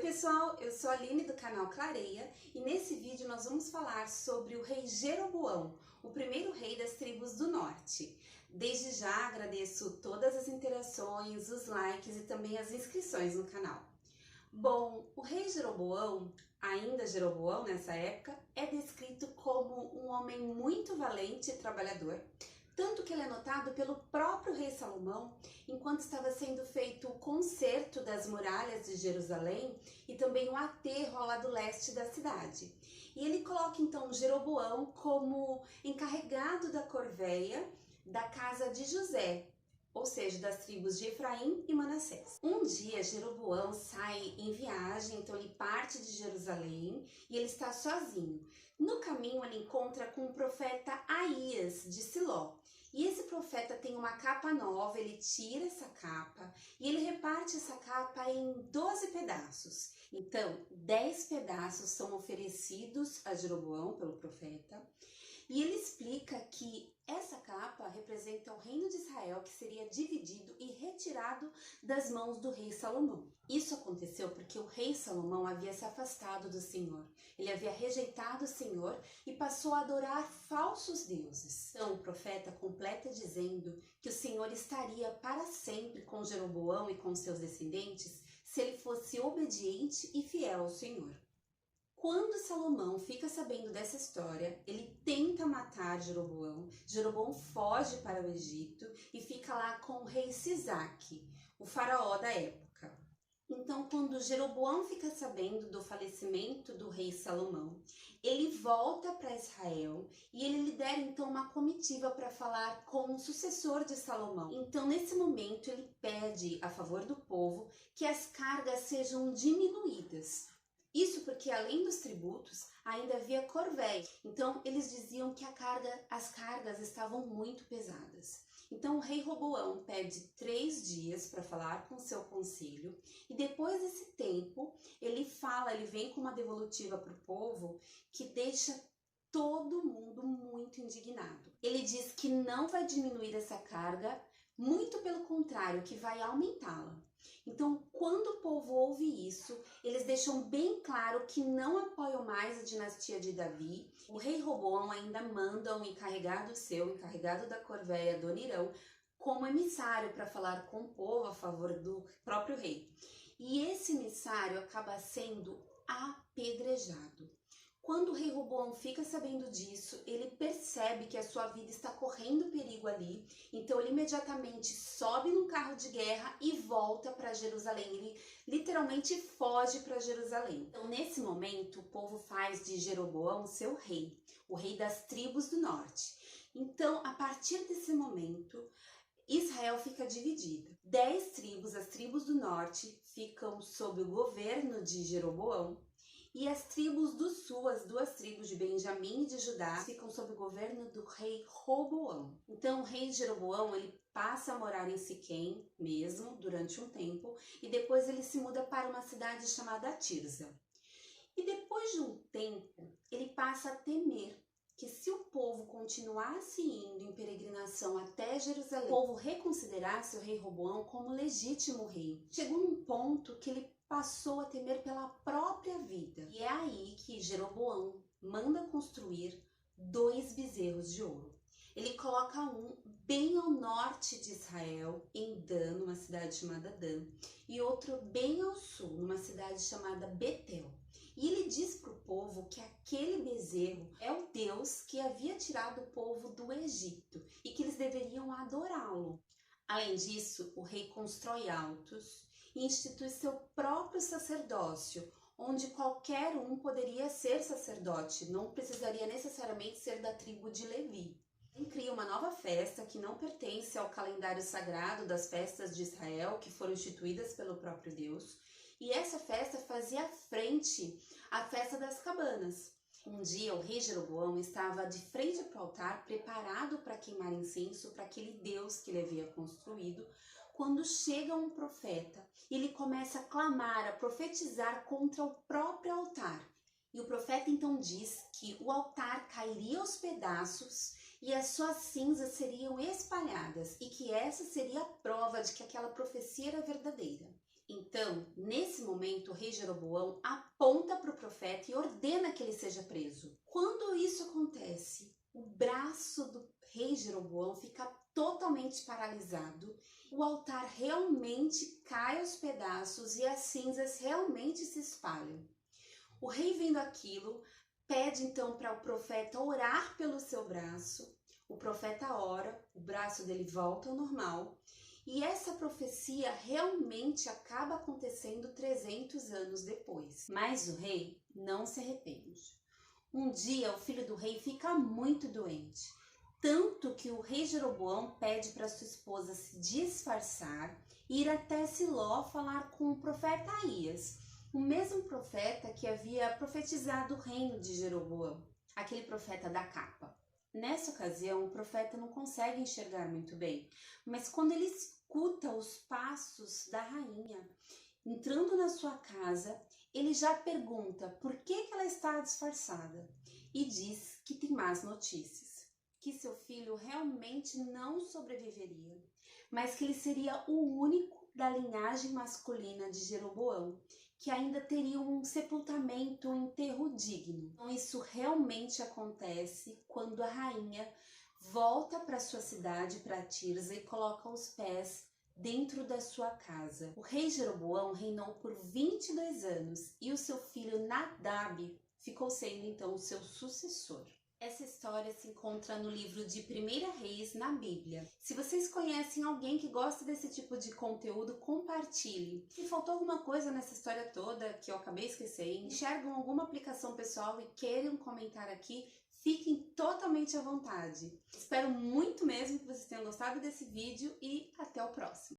pessoal, eu sou a Aline do canal Clareia e nesse vídeo nós vamos falar sobre o rei Jeroboão, o primeiro rei das tribos do norte. Desde já agradeço todas as interações, os likes e também as inscrições no canal. Bom, o rei Jeroboão, ainda Jeroboão nessa época, é descrito como um homem muito valente e trabalhador, tanto que ele é notado pelo próprio rei Salomão, enquanto estava sendo feito o conserto das muralhas de Jerusalém e também o aterro ao lado leste da cidade. E ele coloca então Jeroboão como encarregado da corveia da casa de José, ou seja, das tribos de Efraim e Manassés. Um dia Jeroboão sai em viagem, então ele parte de Jerusalém e ele está sozinho. No caminho ele encontra com o profeta Aías de Siló. E esse profeta tem uma capa nova, ele tira essa capa e ele reparte essa capa em 12 pedaços. Então, 10 pedaços são oferecidos a Jeroboão pelo profeta. E ele explica que essa capa representa o reino de Israel que seria dividido e retirado das mãos do rei Salomão. Isso aconteceu porque o rei Salomão havia se afastado do Senhor. Ele havia rejeitado o Senhor e passou a adorar falsos deuses. Então o profeta completa dizendo que o Senhor estaria para sempre com Jeroboão e com seus descendentes se ele fosse obediente e fiel ao Senhor. Quando Salomão fica sabendo dessa história, ele tenta matar Jeroboão. Jeroboão foge para o Egito e fica lá com o rei Sisaque, o faraó da época. Então, quando Jeroboão fica sabendo do falecimento do rei Salomão, ele volta para Israel e ele lidera então uma comitiva para falar com o sucessor de Salomão. Então, nesse momento, ele pede a favor do povo que as cargas sejam diminuídas. Isso porque, além dos tributos, ainda havia corvéia. Então, eles diziam que as cargas estavam muito pesadas. Então, o rei Roboão pede 3 dias para falar com seu conselho. E depois desse tempo, ele vem com uma devolutiva para o povo que deixa todo mundo muito indignado. Ele diz que não vai diminuir essa carga, muito pelo contrário, que vai aumentá-la. Então, quando o povo ouve isso, eles deixam bem claro que não apoiam mais a dinastia de Davi. O rei Roboão ainda manda um encarregado da corveia Adonirão, como emissário para falar com o povo a favor do próprio rei. E esse emissário acaba sendo apedrejado. Quando o rei Roboão fica sabendo disso, ele percebe que a sua vida está correndo perigo ali, então ele imediatamente sobe num carro de guerra e volta para Jerusalém. Ele literalmente foge para Jerusalém. Então, nesse momento, o povo faz de Jeroboão seu rei, o rei das tribos do norte. Então, a partir desse momento, Israel fica dividida. 10 tribos, as tribos do norte, ficam sob o governo de Jeroboão. E as tribos do sul, as 2 tribos de Benjamim e de Judá, ficam sob o governo do rei Roboão. Então o rei Jeroboão, ele passa a morar em Siquém mesmo, durante um tempo, e depois ele se muda para uma cidade chamada Tirza. E depois de um tempo, ele passa a temer que se o povo continuasse indo em peregrinação até Jerusalém, o povo reconsiderasse o rei Roboão como legítimo rei. Chegou num ponto que ele passou a temer pela própria vida. E é aí que Jeroboão manda construir 2 bezerros de ouro. Ele coloca um bem ao norte de Israel, em Dan, numa cidade chamada Dan, e outro bem ao sul, numa cidade chamada Betel. E ele diz para o povo que aquele bezerro é o Deus que havia tirado o povo do Egito e que eles deveriam adorá-lo. Além disso, o rei constrói altos e institui seu próprio sacerdócio, onde qualquer um poderia ser sacerdote, não precisaria necessariamente ser da tribo de Levi. Ele cria uma nova festa que não pertence ao calendário sagrado das festas de Israel, que foram instituídas pelo próprio Deus, e essa festa fazia frente à festa das cabanas. Um dia o rei Jeroboão estava de frente para o altar, preparado para queimar incenso para aquele Deus que ele havia construído, quando chega um profeta, ele começa a clamar, a profetizar contra o próprio altar. E o profeta então diz que o altar cairia aos pedaços e as suas cinzas seriam espalhadas e que essa seria a prova de que aquela profecia era verdadeira. Então, nesse momento, o rei Jeroboão aponta para o profeta e ordena que ele seja preso. Quando isso acontece, o braço do rei Jeroboão fica totalmente paralisado, o altar realmente cai aos pedaços e as cinzas realmente se espalham. O rei, vendo aquilo, pede então para o profeta orar pelo seu braço. O profeta ora, o braço dele volta ao normal. E essa profecia realmente acaba acontecendo 300 anos depois. Mas o rei não se arrepende. Um dia o filho do rei fica muito doente, tanto que o rei Jeroboão pede para sua esposa se disfarçar e ir até Siló falar com o profeta Aías, o mesmo profeta que havia profetizado o reino de Jeroboão, aquele profeta da capa. Nessa ocasião, o profeta não consegue enxergar muito bem, mas quando ele escuta os passos da rainha entrando na sua casa, ele já pergunta por que ela está disfarçada e diz que tem más notícias, que seu filho realmente não sobreviveria, mas que ele seria o único da linhagem masculina de Jeroboão que ainda teria um sepultamento, um enterro digno. Então isso realmente acontece quando a rainha volta para sua cidade, para Tirza, e coloca os pés dentro da sua casa. O rei Jeroboão reinou por 22 anos e o seu filho Nadab ficou sendo então o seu sucessor. Essa história se encontra no livro de 1 Reis na Bíblia. Se vocês conhecem alguém que gosta desse tipo de conteúdo, compartilhe. Se faltou alguma coisa nessa história toda que eu acabei esquecendo, enxergam alguma aplicação pessoal e queiram comentar aqui, fiquem totalmente à vontade. Espero muito mesmo que vocês tenham gostado desse vídeo e até o próximo.